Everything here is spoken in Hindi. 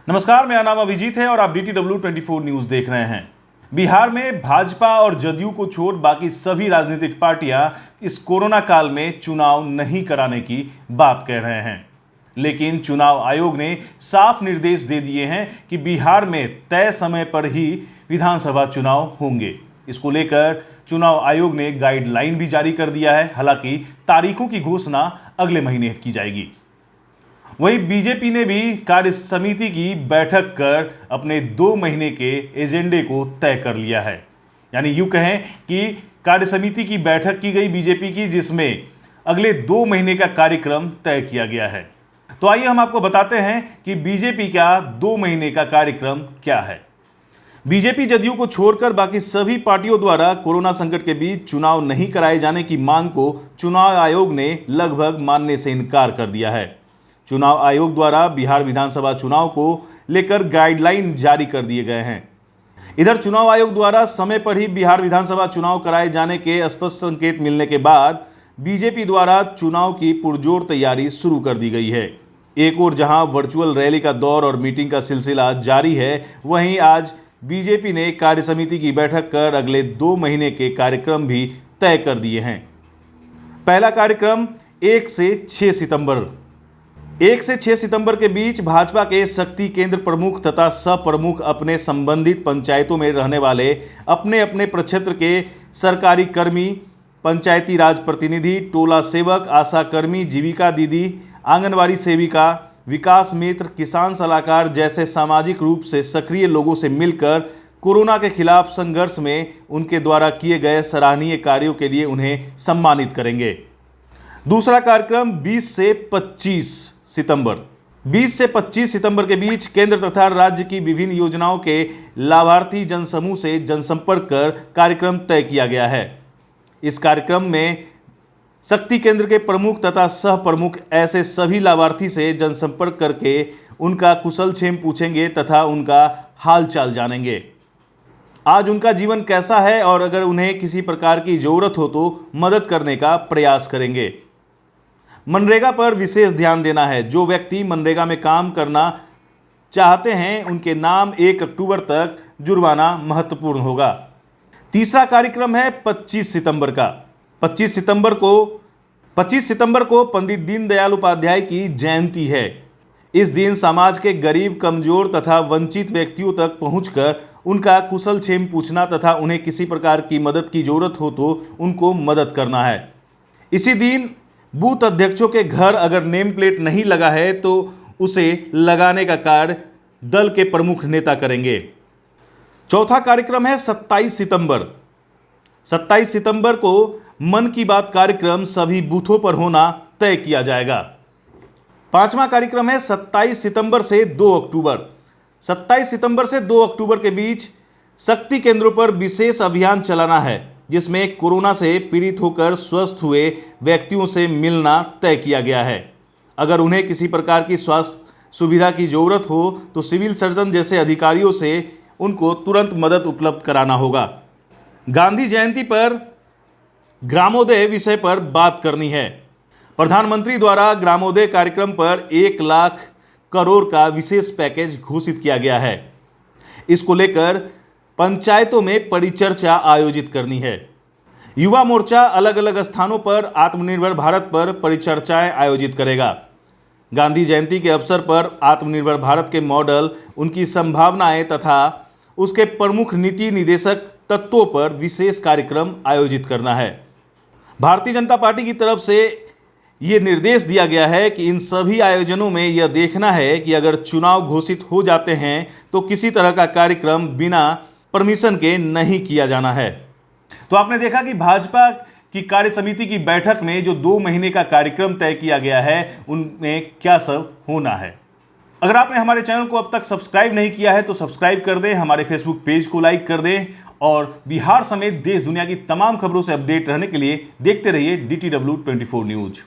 नमस्कार, मेरा नाम अभिजीत है और आप DTW24 न्यूज देख रहे हैं। बिहार में भाजपा और जदयू को छोड़ बाकी सभी राजनीतिक पार्टियां इस कोरोना काल में चुनाव नहीं कराने की बात कह रहे हैं, लेकिन चुनाव आयोग ने साफ निर्देश दे दिए हैं कि बिहार में तय समय पर ही विधानसभा चुनाव होंगे। इसको लेकर चुनाव आयोग ने गाइडलाइन भी जारी कर दिया है। हालांकि तारीखों की घोषणा अगले महीने की जाएगी। वहीं बीजेपी ने भी कार्य समिति की बैठक कर अपने 2 महीने के एजेंडे को तय कर लिया है। यानी यूं कहें कि कार्य समिति की बैठक की गई बीजेपी की, जिसमें अगले 2 महीने का कार्यक्रम तय किया गया है। तो आइए हम आपको बताते हैं कि बीजेपी का 2 महीने का कार्यक्रम क्या है। बीजेपी जदयू को छोड़कर बाकी सभी पार्टियों द्वारा कोरोना संकट के बीच चुनाव नहीं कराए जाने की मांग को चुनाव आयोग ने लगभग मानने से इनकार कर दिया है। चुनाव आयोग द्वारा बिहार विधानसभा चुनाव को लेकर गाइडलाइन जारी कर दिए गए हैं। इधर चुनाव आयोग द्वारा समय पर ही बिहार विधानसभा चुनाव कराए जाने के स्पष्ट संकेत मिलने के बाद बीजेपी द्वारा चुनाव की पुरजोर तैयारी शुरू कर दी गई है। एक ओर जहां वर्चुअल रैली का दौर और मीटिंग का सिलसिला जारी है, वहीं आज बीजेपी ने कार्य समिति की बैठक कर अगले 2 महीने के कार्यक्रम भी तय कर दिए हैं। पहला कार्यक्रम 1 से 6 सितंबर के बीच भाजपा के शक्ति केंद्र प्रमुख तथा सह प्रमुख अपने संबंधित पंचायतों में रहने वाले अपने अपने प्रक्षेत्र के सरकारी कर्मी, पंचायती राज प्रतिनिधि, टोला सेवक, आशा कर्मी, जीविका दीदी, आंगनवाड़ी सेविका, विकास मित्र, किसान सलाहकार जैसे सामाजिक रूप से सक्रिय लोगों से मिलकर कोरोना के खिलाफ संघर्ष में उनके द्वारा किए गए सराहनीय कार्यों के लिए उन्हें सम्मानित करेंगे। दूसरा कार्यक्रम 20 से 25 सितंबर के बीच केंद्र तथा राज्य की विभिन्न योजनाओं के लाभार्थी जनसमूह से जनसंपर्क कर कार्यक्रम तय किया गया है। इस कार्यक्रम में शक्ति केंद्र के प्रमुख तथा सह प्रमुख ऐसे सभी लाभार्थी से जनसंपर्क करके उनका कुशल क्षेम पूछेंगे तथा उनका हालचाल जानेंगे। आज उनका जीवन कैसा है और अगर उन्हें किसी प्रकार की जरूरत हो तो मदद करने का प्रयास करेंगे। मनरेगा पर विशेष ध्यान देना है। जो व्यक्ति मनरेगा में काम करना चाहते हैं उनके नाम 1 अक्टूबर तक जुर्माना महत्वपूर्ण होगा। तीसरा कार्यक्रम है 25 सितंबर का। 25 सितंबर को पंडित दीनदयाल उपाध्याय की जयंती है। इस दिन समाज के गरीब, कमजोर तथा वंचित व्यक्तियों तक पहुंचकर उनका कुशल क्षेम पूछना तथा उन्हें किसी प्रकार की मदद की जरूरत हो तो उनको मदद करना है। इसी दिन बूथ अध्यक्षों के घर अगर नेम प्लेट नहीं लगा है तो उसे लगाने का कार्य दल के प्रमुख नेता करेंगे। चौथा कार्यक्रम है 27 सितंबर को मन की बात कार्यक्रम सभी बूथों पर होना तय किया जाएगा। पांचवा कार्यक्रम है 27 सितंबर से 2 अक्टूबर। 27 सितंबर से 2 अक्टूबर के बीच शक्ति केंद्रों पर विशेष अभियान चलाना है, जिसमें कोरोना से पीड़ित होकर स्वस्थ हुए व्यक्तियों से मिलना तय किया गया है। अगर उन्हें किसी प्रकार की स्वास्थ्य सुविधा की जरूरत हो तो सिविल सर्जन जैसे अधिकारियों से उनको तुरंत मदद उपलब्ध कराना होगा। गांधी जयंती पर ग्रामोदय विषय पर बात करनी है। प्रधानमंत्री द्वारा ग्रामोदय कार्यक्रम पर 1 लाख करोड़ का विशेष पैकेज घोषित किया गया है। इसको लेकर पंचायतों में परिचर्चा आयोजित करनी है। युवा मोर्चा अलग अलग स्थानों पर आत्मनिर्भर भारत पर परिचर्चाएं आयोजित करेगा। गांधी जयंती के अवसर पर आत्मनिर्भर भारत के मॉडल, उनकी संभावनाएं तथा उसके प्रमुख नीति निदेशक तत्वों पर विशेष कार्यक्रम आयोजित करना है। भारतीय जनता पार्टी की तरफ से ये निर्देश दिया गया है कि इन सभी आयोजनों में यह देखना है कि अगर चुनाव घोषित हो जाते हैं तो किसी तरह का कार्यक्रम बिना परमिशन के नहीं किया जाना है। तो आपने देखा कि भाजपा की कार्य समिति की बैठक में जो 2 महीने का कार्यक्रम तय किया गया है उनमें क्या सब होना है। अगर आपने हमारे चैनल को अब तक सब्सक्राइब नहीं किया है तो सब्सक्राइब कर दें, हमारे फेसबुक पेज को लाइक कर दें और बिहार समेत देश दुनिया की तमाम खबरों से अपडेट रहने के लिए देखते रहिए DTW24 न्यूज।